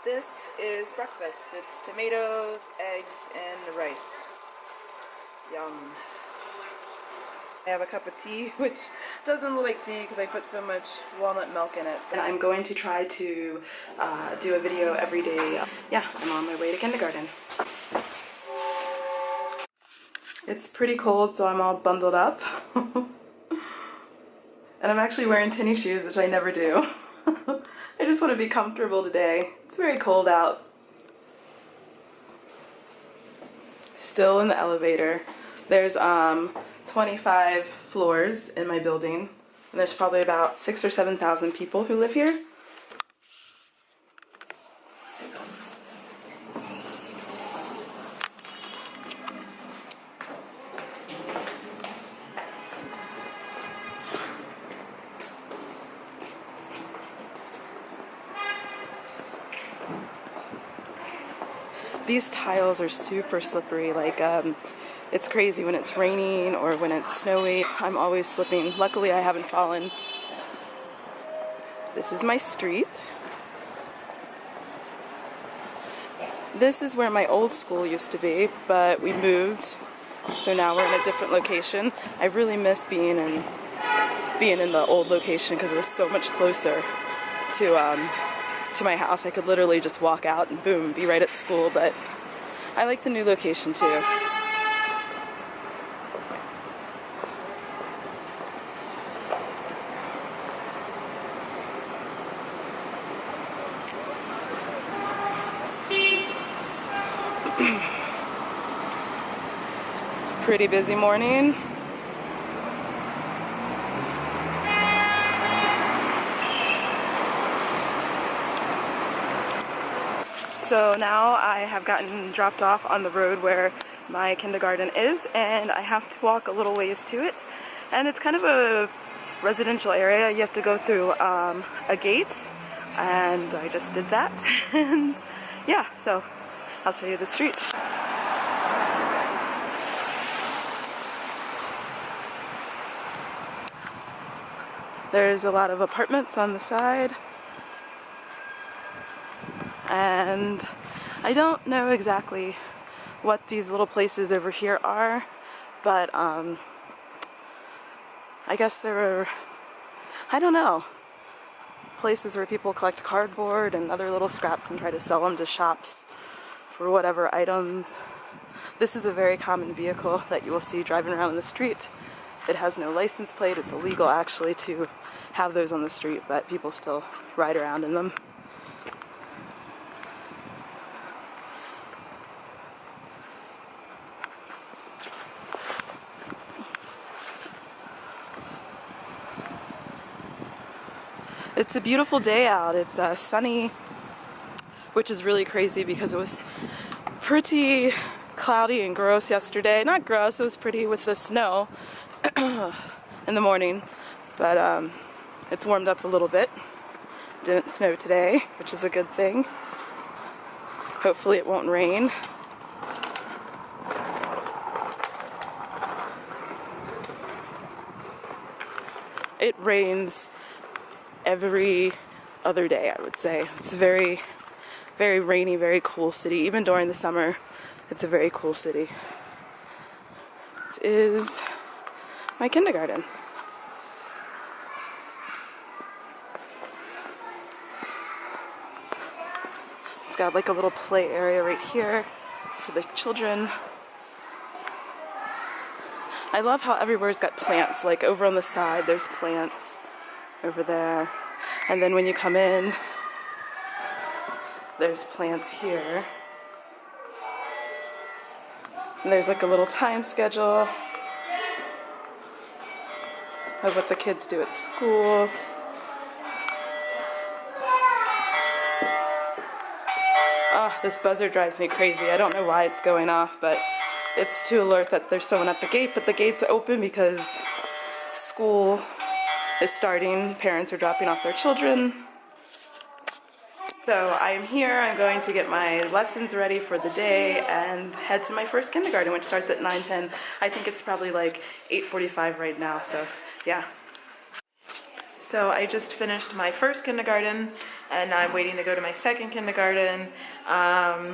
This is breakfast. It's tomatoes, eggs, and rice. Yum. I have a cup of tea, which doesn't look like tea because I put so much walnut milk in it. And I'm going to try to do a video every day. Yeah, I'm on my way to kindergarten. It's pretty cold, so I'm all bundled up. And I'm actually wearing tennis shoes, which I never do. I just want to be comfortable today. It's very cold out. Still in the elevator. There's 25 floors in my building, and there's probably about 6,000 or 7,000 people who live here. These tiles are super slippery, like it's crazy when it's raining or when it's snowy. I'm always slipping. Luckily I haven't fallen. This is my street. This is where my old school used to be, but we moved, so now we're in a different location. I really miss being in the old location because it was so much closer to my house. I could literally just walk out and boom, be right at school, but I like the new location too. It's a pretty busy morning. So now I have gotten dropped off on the road where my kindergarten is, and I have to walk a little ways to it. And it's kind of a residential area. You have to go through a gate, and I just did that. And yeah, so I'll show you the street. There's a lot of apartments on the side. And I don't know exactly what these little places over here are, but I guess there are, I don't know, places where people collect cardboard and other little scraps and try to sell them to shops for whatever items. This is a very common vehicle that you will see driving around in the street. It has no license plate. It's illegal actually to have those on the street, but people still ride around in them. It's a beautiful day out. It's sunny, which is really crazy because it was pretty cloudy and gross yesterday. Not gross, it was pretty with the snow in the morning, but it's warmed up a little bit. Didn't snow today, which is a good thing. Hopefully it won't rain. It rains every other day, I would say. It's a very, very rainy, very cool city. Even during the summer, it's a very cool city. This is my kindergarten. It's got like a little play area right here for the children. I love how everywhere's got plants. Like over on the side, there's plants over there. And then when you come in, there's plants here. And there's like a little time schedule of what the kids do at school. Oh, this buzzer drives me crazy. I don't know why it's going off, but it's to alert that there's someone at the gate, but the gate's open because school is starting. Parents are dropping off their children. So I am here. I'm going to get my lessons ready for the day and head to my first kindergarten, which starts at 9:10. I think it's probably like 8:45 right now, so yeah. So I just finished my first kindergarten and I'm waiting to go to my second kindergarten. I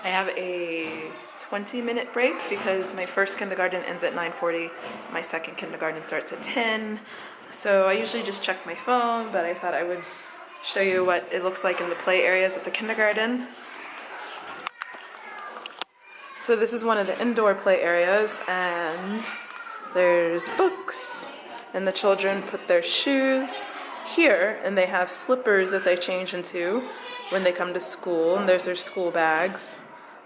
have a 20-minute break because my first kindergarten ends at 9:40. My second kindergarten starts at 10. So I usually just check my phone, but I thought I would show you what it looks like in the play areas at the kindergarten. So this is one of the indoor play areas, and there's books, and the children put their shoes here, and they have slippers that they change into when they come to school, and there's their school bags.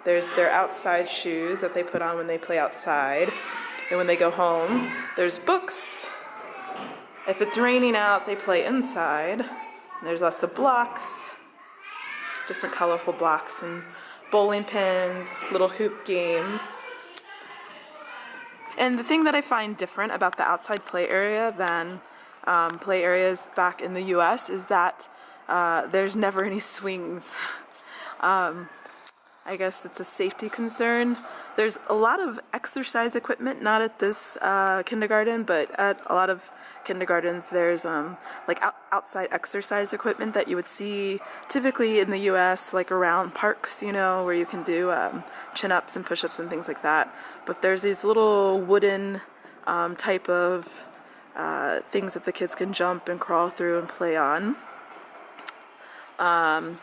There's their outside shoes that they put on when they play outside, and when they go home, there's books. If it's raining out, they play inside. There's lots of blocks, different colorful blocks, and bowling pins, little hoop game. And the thing that I find different about the outside play area than play areas back in the US is that there's never any swings. I guess it's a safety concern. There's a lot of exercise equipment, not at this kindergarten, but at a lot of kindergartens there's like outside exercise equipment that you would see typically in the US, like around parks, you know, where you can do chin-ups and push-ups and things like that. But there's these little wooden type of things that the kids can jump and crawl through and play on. And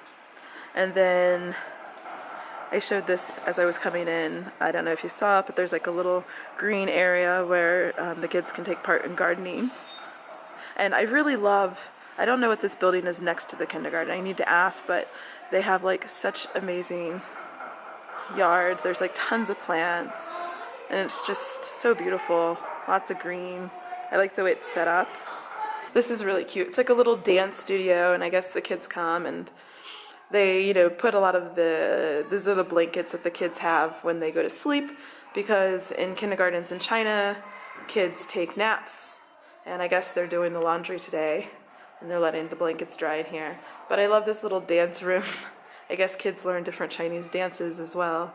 then I showed this as I was coming in. I don't know if you saw it, but there's like a little green area where the kids can take part in gardening. And I really love, I don't know what this building is next to the kindergarten. I need to ask, but they have like such amazing yard. There's like tons of plants, and it's just so beautiful. Lots of green. I like the way it's set up. This is really cute. It's like a little dance studio, and I guess the kids come and they, you know, put a lot of these are the blankets that the kids have when they go to sleep, because in kindergartens in China, kids take naps, and I guess they're doing the laundry today, and they're letting the blankets dry in here. But I love this little dance room. I guess kids learn different Chinese dances as well.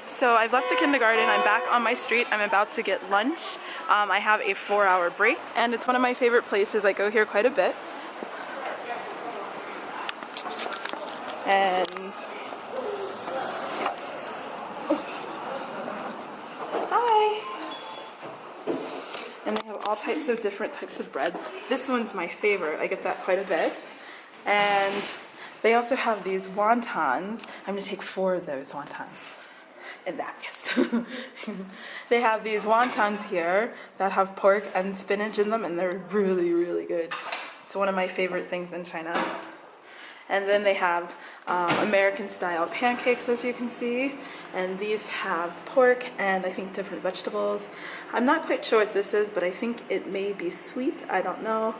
So I've left the kindergarten, I'm back on my street, I'm about to get lunch. I have a 4-hour break, and it's one of my favorite places. I go here quite a bit. And hi! And they have all types of different types of bread. This one's my favorite, I get that quite a bit. And they also have these wontons. I'm gonna take 4 of those wontons. And that, yes. They have these wontons here that have pork and spinach in them, and they're really, really good. It's one of my favorite things in China. And then they have American-style pancakes, as you can see. And these have pork and I think different vegetables. I'm not quite sure what this is, but I think it may be sweet. I don't know.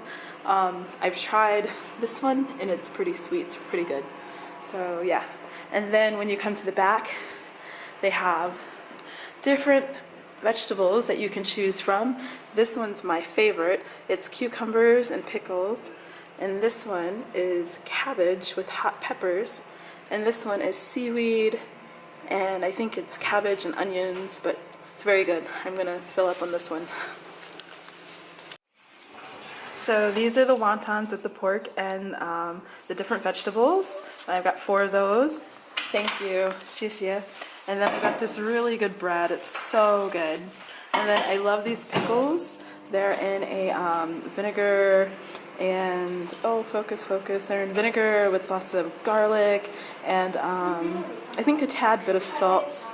I've tried this one, and it's pretty sweet. It's pretty good. So, yeah. And then when you come to the back, they have different vegetables that you can choose from. This one's my favorite. It's cucumbers and pickles. And this one is cabbage with hot peppers. And this one is seaweed, and I think it's cabbage and onions, but it's very good. I'm gonna fill up on this one. So these are the wontons with the pork and the different vegetables. I've got 4 of those. Thank you, 谢谢. And then I got this really good bread. It's so good. And then I love these pickles. They're in a vinegar and, oh, focus. They're in vinegar with lots of garlic and I think a tad bit of salt.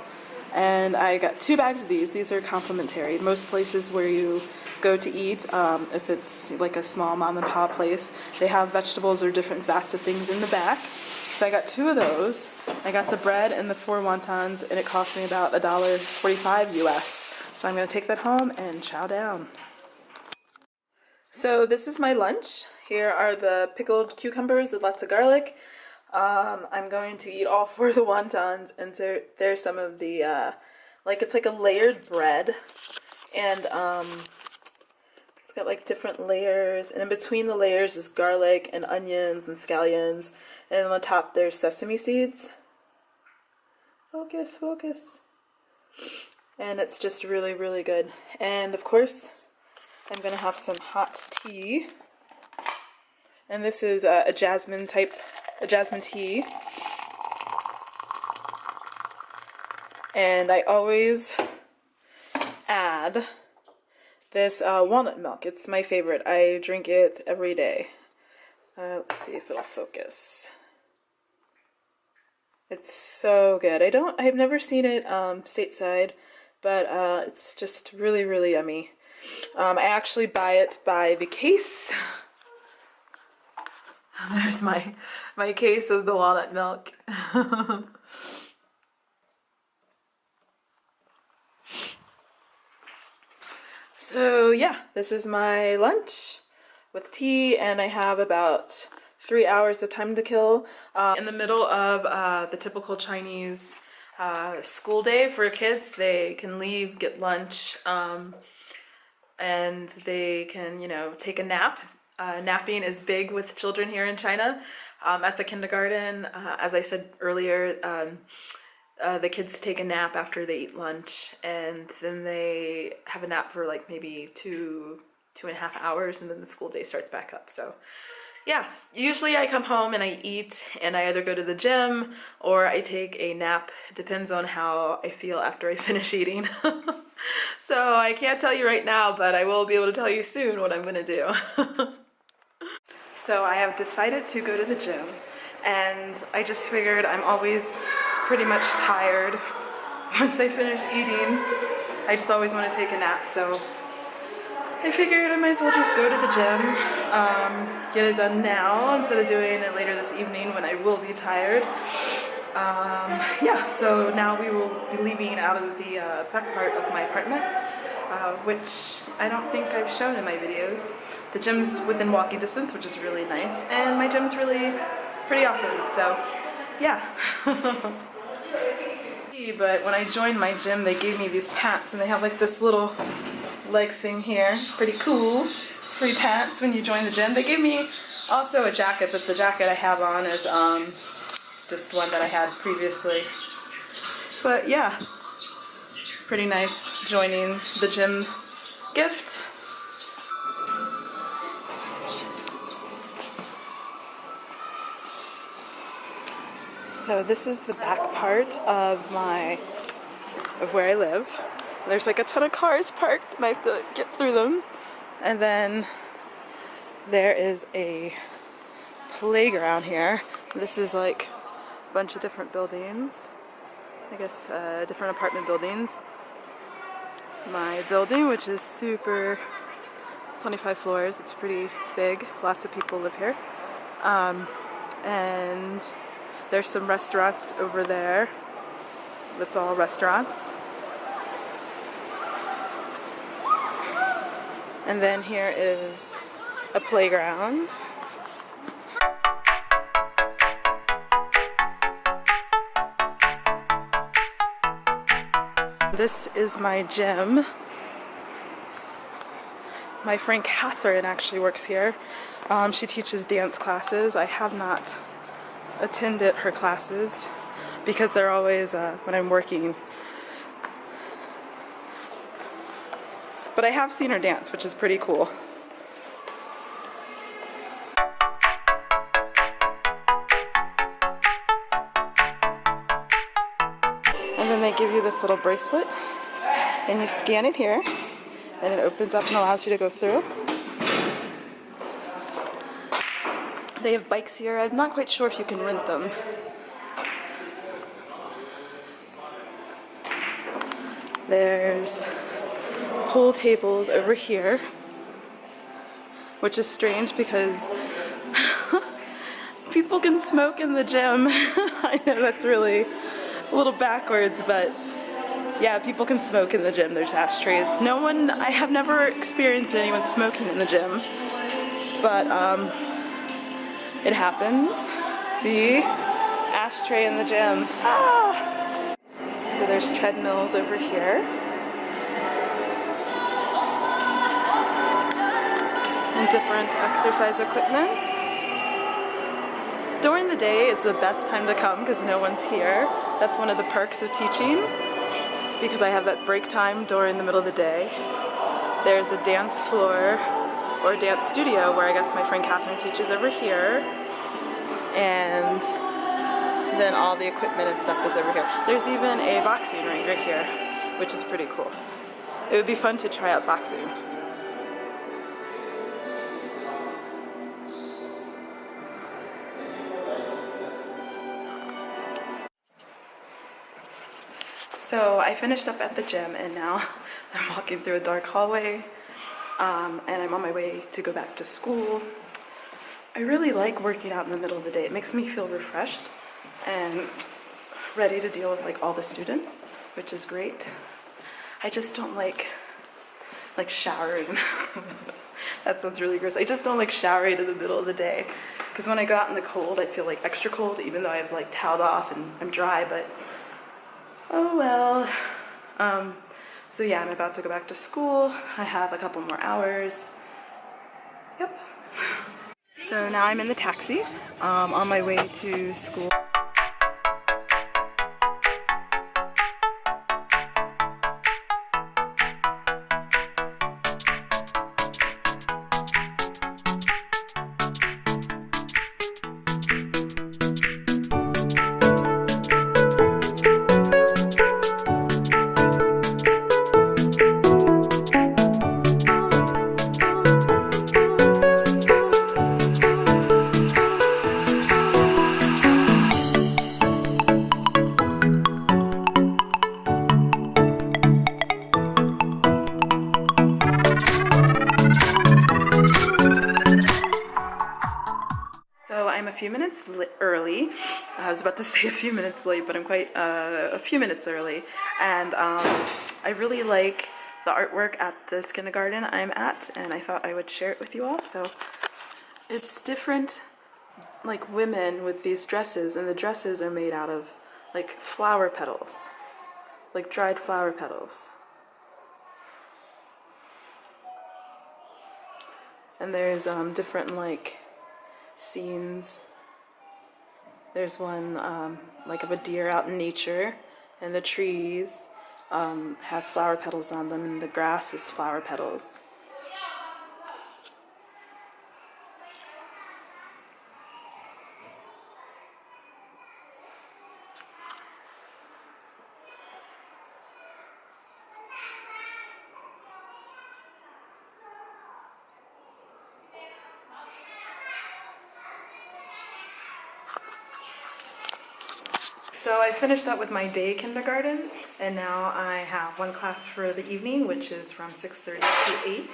And I got 2 bags of these. These are complimentary. Most places where you go to eat, if it's like a small mom and pop place, they have vegetables or different vats of things in the back. So I got 2 of those. I got the bread and the 4 wontons, and it cost me about $1.45 US. So I'm going to take that home and chow down. So this is my lunch. Here are the pickled cucumbers with lots of garlic. I'm going to eat all 4 of the wontons, and so there's some of the, it's like a layered bread, and it's got like different layers, and in between the layers is garlic and onions and scallions, and on the top there's sesame seeds. Focus. And it's just really, really good. And of course, I'm gonna have some hot tea. And this is a jasmine tea. And I always add this walnut milk. It's my favorite. I drink it every day. Let's see if it'll focus. It's so good. I've never seen it stateside, but it's just really, really yummy. I actually buy it by the case. There's my case of the walnut milk. So yeah, this is my lunch with tea, and I have about 3 hours of time to kill in the middle of the typical Chinese school day for kids. They can leave, get lunch, and they can, you know, take a nap. Napping is big with children here in China. At the kindergarten, as I said earlier, the kids take a nap after they eat lunch, and then they have a nap for like maybe 2.5 hours, and then the school day starts back up. So yeah, usually I come home and I eat, and I either go to the gym or I take a nap. It depends on how I feel after I finish eating. So I can't tell you right now, but I will be able to tell you soon what I'm gonna do. So I have decided to go to the gym, and I just figured I'm always pretty much tired once I finish eating. I just always want to take a nap, so I figured I might as well just go to the gym, get it done now instead of doing it later this evening when I will be tired. Yeah, so now we will be leaving out of the back part of my apartment, which I don't think I've shown in my videos. The gym's within walking distance, which is really nice, and my gym's really pretty awesome, so yeah. But when I joined my gym, they gave me these pants, and they have like this little leg thing here. Pretty cool. Free pants when you join the gym. They gave me also a jacket, but the jacket I have on is just one that I had previously. But yeah, pretty nice joining the gym gift. So this is the back part of where I live. There's like a ton of cars parked, and I have to get through them. And then there is a playground here. This is like a bunch of different buildings. I guess different apartment buildings. My building, which is super, 25 floors. It's pretty big. Lots of people live here. And there's some restaurants over there. That's all restaurants. And then here is a playground. This is my gym. My friend Catherine actually works here. She teaches dance classes. I have not attended her classes because they're always when I'm working. But I have seen her dance, which is pretty cool. And then they give you this little bracelet, and you scan it here, and it opens up and allows you to go through. They have bikes here. I'm not quite sure if you can rent them. There's pool tables over here, which is strange because people can smoke in the gym. I know that's really a little backwards, but yeah, people can smoke in the gym. There's ashtrays. I have never experienced anyone smoking in the gym, but it happens. See? Ashtray in the gym. Ah! So there's treadmills over here. And different exercise equipment. During the day, it's the best time to come because no one's here. That's one of the perks of teaching, because I have that break time during the middle of the day. There's a dance floor or dance studio where I guess my friend Catherine teaches over here. And then all the equipment and stuff is over here. There's even a boxing ring right here, which is pretty cool. It would be fun to try out boxing. So I finished up at the gym and now I'm walking through a dark hallway and I'm on my way to go back to school. I really like working out in the middle of the day. It makes me feel refreshed and ready to deal with like all the students, which is great. I just don't like showering. That sounds really gross. I just don't like showering in the middle of the day because when I go out in the cold, I feel like extra cold even though I've like toweled off and I'm dry, but oh well. So yeah, I'm about to go back to school. I have a couple more hours. Yep. So now I'm in the taxi on my way to school. So I'm a few minutes early. I was about to say a few minutes late, but I'm quite a few minutes early. And I really like the artwork at this kindergarten I'm at, and I thought I would share it with you all. So it's different, like women with these dresses, and the dresses are made out of like flower petals, like dried flower petals. And there's different like scenes. There's one like of a deer out in nature, and the trees have flower petals on them, and the grass is flower petals. So I finished up with my day kindergarten, and now I have one class for the evening, which is from 6:30 to 8.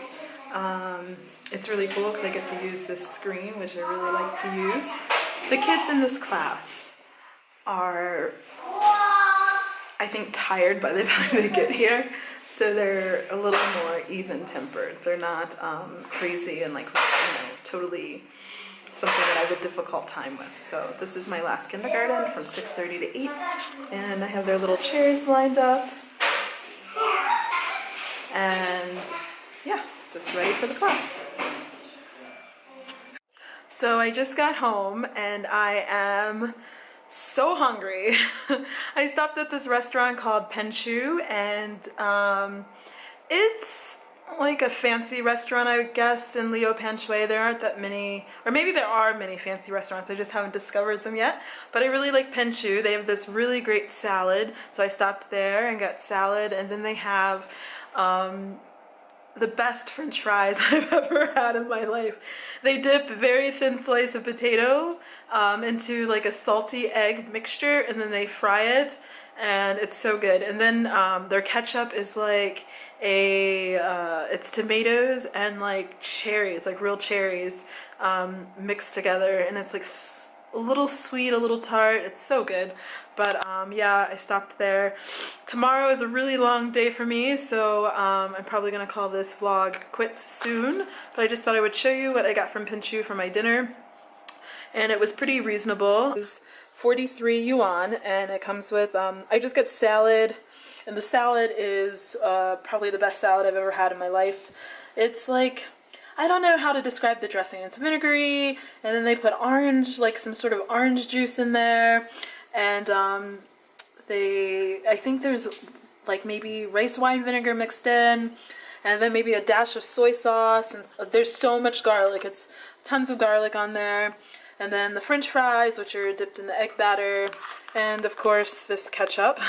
It's really cool because I get to use this screen, which I really like to use. The kids in this class are, I think, tired by the time they get here, so they're a little more even-tempered. They're not crazy and like, totally something that I have a difficult time with. So this is my last kindergarten from 6:30 to 8, and I have their little chairs lined up, and yeah, just ready for the class. So I just got home and I am so hungry. I stopped at this restaurant called Penshu, and it's like a fancy restaurant, I guess, in Liupanshui. There aren't that many, or maybe there are many fancy restaurants, I just haven't discovered them yet. But I really like Penshu. They have this really great salad, so I stopped there and got salad, and then they have the best French fries I've ever had in my life. They dip a very thin slice of potato into like a salty egg mixture, and then they fry it, and it's so good. And then their ketchup is like it's tomatoes and like cherries, like real cherries mixed together, and it's like a little sweet, a little tart. It's so good. But yeah, I stopped there. Tomorrow is a really long day for me, so I'm probably gonna call this vlog quits soon. But I just thought I would show you what I got from Penshu for my dinner, and it was pretty reasonable. It was 43 yuan, and it comes with I just get salad. And the salad is probably the best salad I've ever had in my life. It's like, I don't know how to describe the dressing. It's vinegary, and then they put orange, like some sort of orange juice in there. And I think there's like maybe rice wine vinegar mixed in. and then maybe a dash of soy sauce, and there's so much garlic. It's tons of garlic on there. And then the french fries, which are dipped in the egg batter, and of course this ketchup.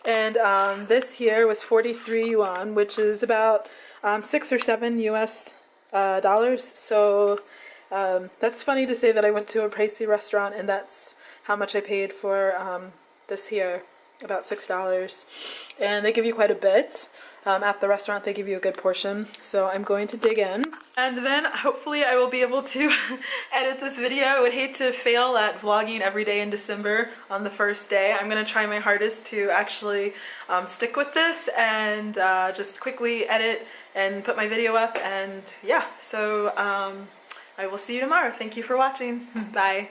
And this here was 43 yuan, which is about 6 or 7 US dollars. So that's funny to say that I went to a pricey restaurant and that's how much I paid for this here, about $6. And they give you quite a bit. At the restaurant they give you a good portion, so I'm going to dig in. And then hopefully I will be able to edit this video. I would hate to fail at vlogging every day in December on the first day. I'm going to try my hardest to actually stick with this and just quickly edit and put my video up, and yeah, so I will see you tomorrow. Thank you for watching. Bye.